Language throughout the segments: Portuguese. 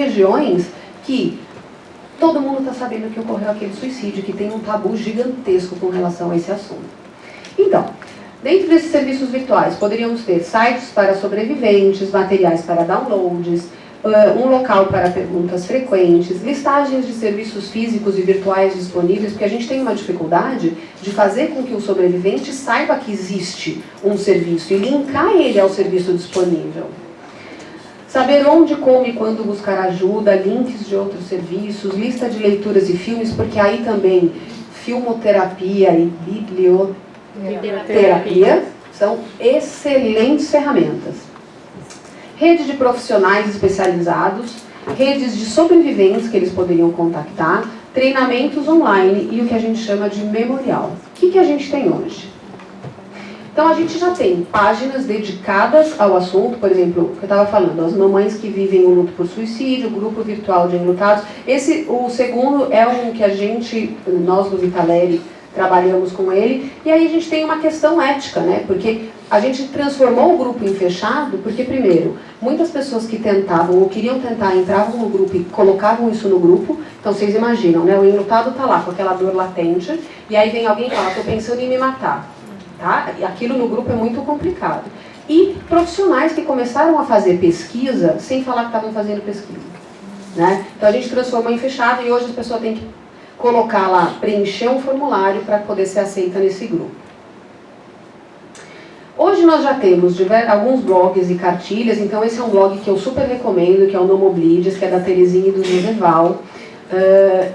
regiões que todo mundo está sabendo que ocorreu aquele suicídio, que tem um tabu gigantesco com relação a esse assunto. Então, dentro desses serviços virtuais, poderíamos ter sites para sobreviventes, materiais para downloads, um local para perguntas frequentes, listagens de serviços físicos e virtuais disponíveis, porque a gente tem uma dificuldade de fazer com que o sobrevivente saiba que existe um serviço e linkar ele ao serviço disponível. Saber onde, como e quando buscar ajuda, links de outros serviços, lista de leituras e filmes, porque aí também filmoterapia e biblioterapia são excelentes ferramentas. Rede de profissionais especializados, redes de sobreviventes que eles poderiam contactar, treinamentos online e o que a gente chama de memorial. O que a gente tem hoje? Então a gente já tem páginas dedicadas ao assunto, por exemplo, o que eu estava falando, as mamães que vivem o luto por suicídio, o grupo virtual de enlutados. O segundo é um que nós do Vitaleri, trabalhamos com ele, e aí a gente tem uma questão ética, né? Porque a gente transformou o grupo em fechado, porque primeiro, muitas pessoas que tentavam ou queriam tentar entravam no grupo e colocavam isso no grupo. Então vocês imaginam, né? O enlutado está lá com aquela dor latente, e aí vem alguém e fala, estou pensando em me matar. Tá? E aquilo no grupo é muito complicado. E profissionais que começaram a fazer pesquisa sem falar que estavam fazendo pesquisa. Né? Então a gente transformou em fechado e hoje as pessoas têm que colocar lá, preencher um formulário para poder ser aceita nesse grupo. Hoje nós já temos alguns blogs e cartilhas, então esse é um blog que eu super recomendo, que é o Nomoblides, que é da Terezinha e do Joseval.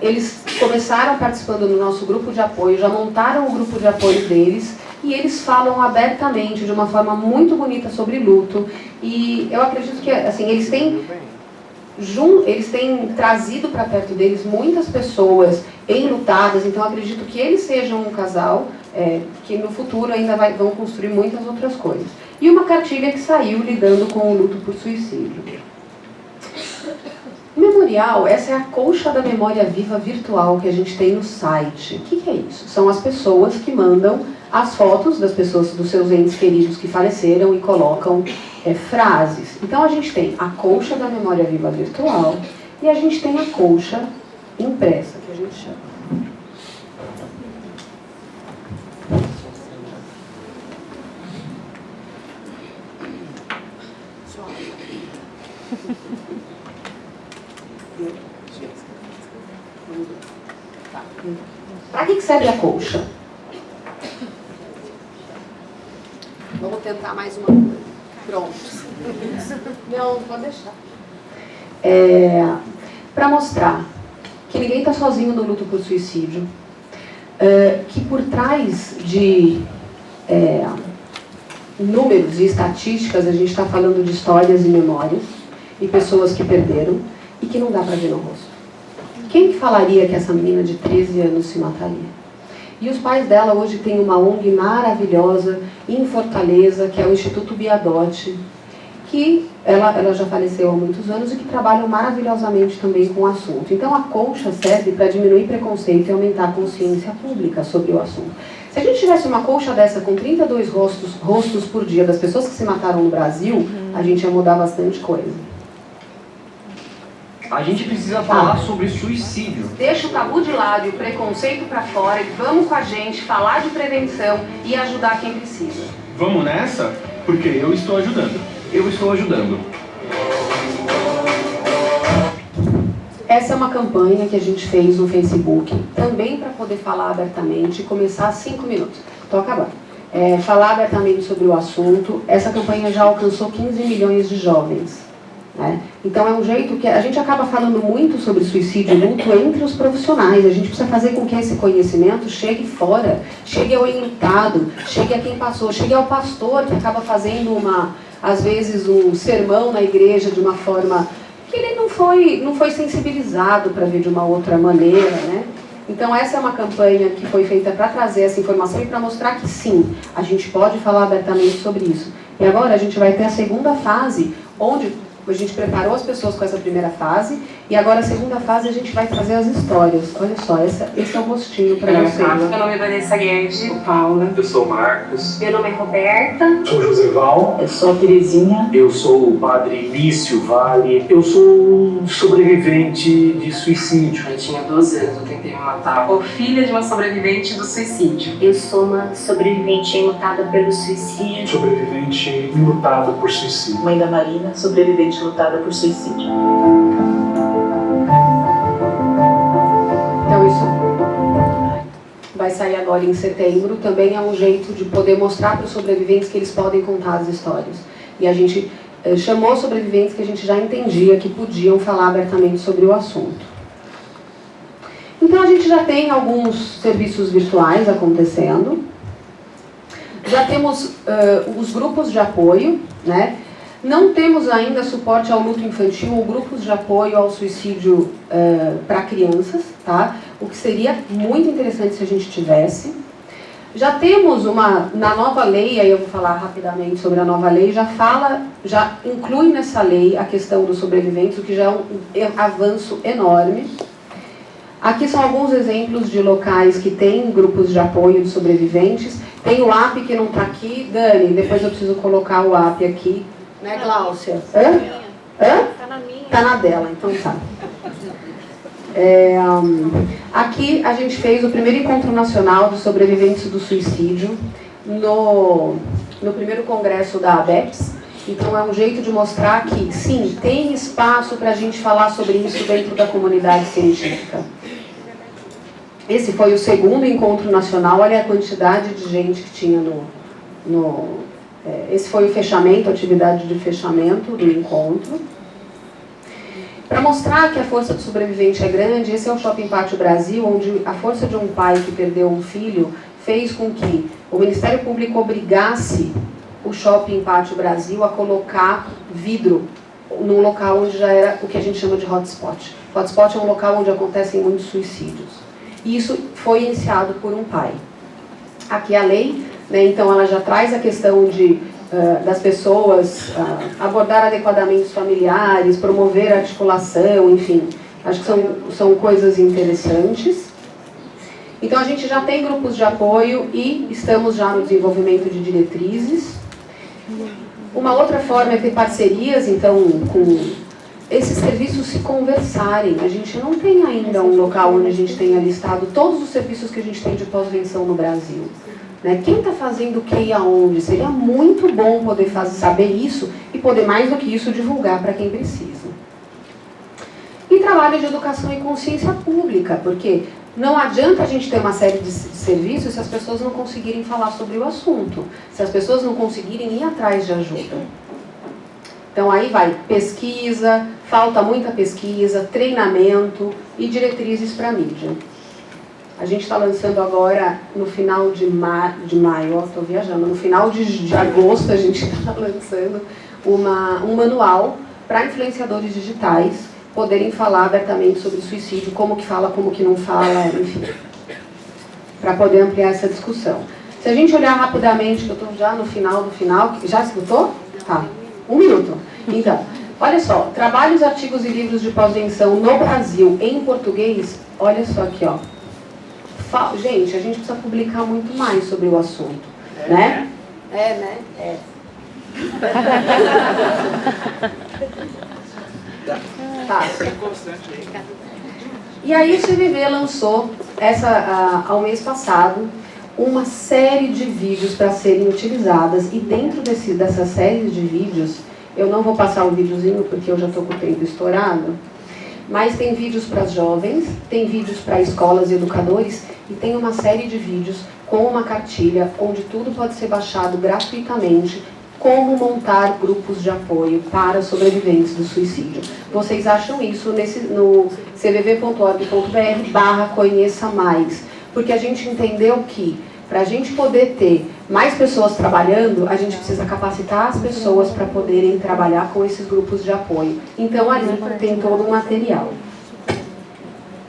Eles começaram participando do nosso grupo de apoio, já montaram o grupo de apoio deles, e eles falam abertamente, de uma forma muito bonita sobre luto, e eu acredito que assim, eles têm trazido para perto deles muitas pessoas enlutadas, então acredito que eles sejam um casal que no futuro ainda vão construir muitas outras coisas. E uma cartilha que saiu lidando com o luto por suicídio. Memorial, essa é a colcha da memória viva virtual que a gente tem no site. O que é isso? São as pessoas que mandam as fotos das pessoas, dos seus entes queridos que faleceram e colocam frases. Então a gente tem a colcha da memória viva virtual e a gente tem a colcha impressa, que a gente chama. Para que serve a colcha? Vamos tentar mais uma coisa. Pronto. Não, pode deixar. Para mostrar que ninguém está sozinho no luto por suicídio, que por trás de números e estatísticas a gente está falando de histórias e memórias e pessoas que perderam e que não dá para ver no rosto. Quem que falaria que essa menina de 13 anos se mataria? E os pais dela hoje têm uma ONG maravilhosa em Fortaleza, que é o Instituto Biadotti, que ela já faleceu há muitos anos e que trabalham maravilhosamente também com o assunto. Então a colcha serve para diminuir preconceito e aumentar a consciência pública sobre o assunto. Se a gente tivesse uma colcha dessa com 32 rostos por dia das pessoas que se mataram no Brasil, a gente ia mudar bastante coisa. A gente precisa falar sobre suicídio. Deixa o tabu de lado e o preconceito para fora e vamos com a gente falar de prevenção e ajudar quem precisa. Vamos nessa? Porque eu estou ajudando. Eu estou ajudando. Essa é uma campanha que a gente fez no Facebook, também para poder falar abertamente e começar 5 minutos. Estou acabando. Falar abertamente sobre o assunto. Essa campanha já alcançou 15 milhões de jovens. Né? Então é um jeito que a gente acaba falando muito sobre suicídio e luto entre os profissionais. A gente precisa fazer com que esse conhecimento chegue fora, chegue ao enlutado, chegue a quem passou, chegue ao pastor que acaba fazendo às vezes um sermão na igreja de uma forma que ele não foi sensibilizado para ver de uma outra maneira, né? Então essa é uma campanha que foi feita para trazer essa informação e para mostrar que sim, a gente pode falar abertamente sobre isso. E agora a gente vai ter a segunda fase, onde A gente preparou as pessoas com essa primeira fase e agora a segunda fase a gente vai trazer as histórias. Olha só, esse é o rostinho para vocês. Meu nome é Vanessa Guedes. Sou Paula. Eu sou o Marcos. Meu nome é Roberta. Sou Joseval. Eu sou a Terezinha. Eu sou o padre Lício Vale. Eu sou um sobrevivente de suicídio. Eu tinha 12 anos, eu tentei me matar. Sou filha de uma sobrevivente do suicídio. Eu sou uma sobrevivente enlutada pelo suicídio. Sobrevivente enlutada por suicídio. Mãe da Marina, sobrevivente lutada por suicídio. Então isso vai sair agora em setembro. Também é um jeito de poder mostrar para os sobreviventes que eles podem contar as histórias. E a gente chamou sobreviventes que a gente já entendia que podiam falar abertamente sobre o assunto. Então a gente já tem alguns serviços virtuais acontecendo. Já temos os grupos de apoio, né? Não temos ainda suporte ao luto infantil ou grupos de apoio ao suicídio para crianças, tá? O que seria muito interessante se a gente tivesse. Já temos na nova lei, aí eu vou falar rapidamente sobre a nova lei, já inclui nessa lei a questão dos sobreviventes, o que já é um avanço enorme. Aqui são alguns exemplos de locais que têm grupos de apoio de sobreviventes. Tem o app que não está aqui. Dani, depois eu preciso colocar o app aqui. Né, Gláucia? Hã? Tá na minha. Tá na dela, então tá. Aqui a gente fez o primeiro encontro nacional dos sobreviventes do suicídio no primeiro congresso da ABEPS. Então é um jeito de mostrar que, sim, tem espaço para a gente falar sobre isso dentro da comunidade científica. Esse foi o segundo encontro nacional, olha a quantidade de gente que tinha esse foi o fechamento, a atividade de fechamento do encontro. Para mostrar que a força do sobrevivente é grande, esse é o Shopping Pátio Brasil, onde a força de um pai que perdeu um filho fez com que o Ministério Público obrigasse o Shopping Pátio Brasil a colocar vidro num local onde já era o que a gente chama de hotspot. Hotspot é um local onde acontecem muitos suicídios. E isso foi iniciado por um pai. Aqui a lei, né, então ela já traz a questão das pessoas abordar adequadamente os familiares, promover a articulação, enfim. Acho que são coisas interessantes. Então a gente já tem grupos de apoio e estamos já no desenvolvimento de diretrizes. Uma outra forma é ter parcerias, então, com esses serviços se conversarem. A gente não tem ainda um local onde a gente tenha listado todos os serviços que a gente tem de pós-venção no Brasil. Né? Quem está fazendo o que e aonde? Seria muito bom poder saber isso e poder, mais do que isso, divulgar para quem precisa. E trabalho de educação e consciência pública, porque não adianta a gente ter uma série de serviços se as pessoas não conseguirem falar sobre o assunto, se as pessoas não conseguirem ir atrás de ajuda. Então aí vai pesquisa, falta muita pesquisa, treinamento e diretrizes para a mídia. A gente está lançando agora, no final de maio, estou viajando, no final de agosto a gente está lançando um manual para influenciadores digitais poderem falar abertamente sobre suicídio, como que fala, como que não fala, enfim, para poder ampliar essa discussão. Se a gente olhar rapidamente, que eu estou já no final do final, já escutou? Tá, 1 minuto. Então, olha só, trabalhos, artigos e livros de pós-venção no Brasil em português, olha só aqui, ó. Gente, a gente precisa publicar muito mais sobre o assunto, né? Né? Tá. E aí o CVV lançou ao mês passado uma série de vídeos para serem utilizadas, e dentro dessa série de vídeos, eu não vou passar o videozinho porque eu já estou com o tempo estourado, mas tem vídeos para as jovens, tem vídeos para escolas e educadores, e tem uma série de vídeos com uma cartilha onde tudo pode ser baixado gratuitamente, como montar grupos de apoio para sobreviventes do suicídio. Vocês acham isso no cvv.org.br/conheça mais, porque a gente entendeu que para a gente poder ter mais pessoas trabalhando, a gente precisa capacitar as pessoas para poderem trabalhar com esses grupos de apoio. Então ali tem todo o material.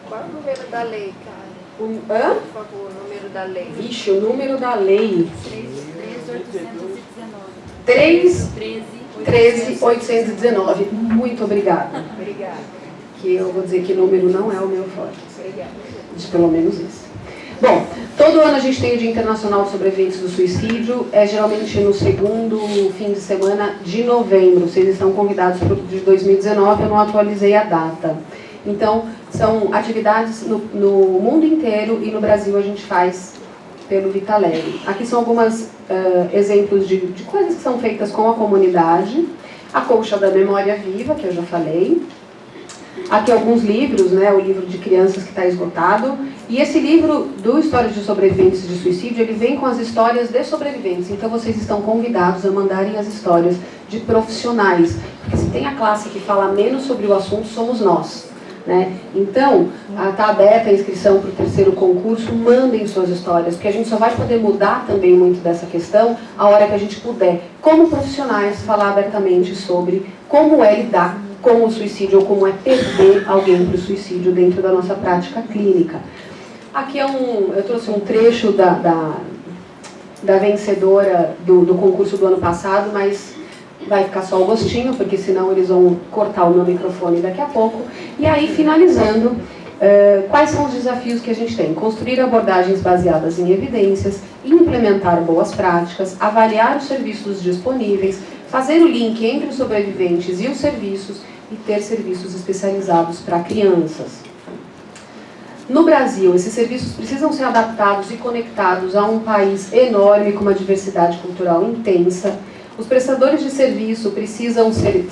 Qual é o número da lei, cara? Hã? Por favor, o número da lei. Vixe, o número da lei. 3.819. 3... 13.819. Muito obrigada. Obrigada. Que eu vou dizer que número não é o meu forte. Obrigada. Pelo menos isso. Bom, todo ano a gente tem o Dia Internacional de Sobreviventes do Suicídio, é geralmente no segundo fim de semana de novembro. Vocês estão convidados para o de 2019, eu não atualizei a data. Então, são atividades no mundo inteiro e no Brasil a gente faz pelo Vitaleri. Aqui são alguns exemplos de coisas que são feitas com a comunidade. A Colcha da Memória Viva, que eu já falei. Aqui alguns livros, né, o livro de crianças que está esgotado. E esse livro do Histórias de Sobreviventes de Suicídio, ele vem com as histórias de sobreviventes. Então vocês estão convidados a mandarem as histórias de profissionais. Porque se tem a classe que fala menos sobre o assunto, somos nós. Né? Então, está aberta a inscrição para o 3º concurso, mandem suas histórias, porque a gente só vai poder mudar também muito dessa questão a hora que a gente puder, como profissionais, falar abertamente sobre como é lidar com o suicídio ou como é perder alguém para o suicídio dentro da nossa prática clínica. Aqui eu trouxe um trecho da vencedora do concurso do ano passado, mas vai ficar só o gostinho, porque senão eles vão cortar o meu microfone daqui a pouco. E aí, finalizando, quais são os desafios que a gente tem? Construir abordagens baseadas em evidências, implementar boas práticas, avaliar os serviços disponíveis, fazer o link entre os sobreviventes e os serviços e ter serviços especializados para crianças. No Brasil, esses serviços precisam ser adaptados e conectados a um país enorme com uma diversidade cultural intensa. Os prestadores de serviço precisam ser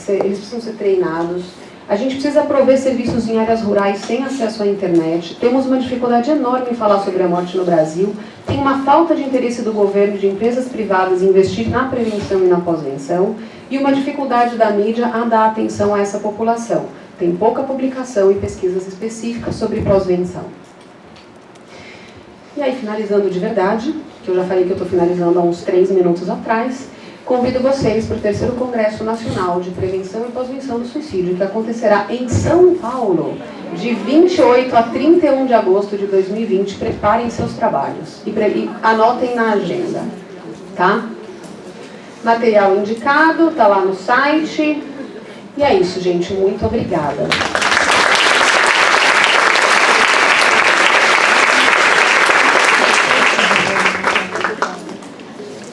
treinados. A gente precisa prover serviços em áreas rurais sem acesso à internet. Temos uma dificuldade enorme em falar sobre a morte no Brasil. Tem uma falta de interesse do governo e de empresas privadas em investir na prevenção e na pós-venção. E uma dificuldade da mídia a dar atenção a essa população. Tem pouca publicação e pesquisas específicas sobre pós-venção. E aí, finalizando de verdade, que eu já falei que eu estou finalizando há uns 3 minutos atrás, convido vocês para o 3º Congresso Nacional de Prevenção e Pós-Venção do Suicídio, que acontecerá em São Paulo, de 28 a 31 de agosto de 2020. Preparem seus trabalhos e anotem na agenda, tá? Material indicado, tá lá no site. E é isso, gente. Muito obrigada.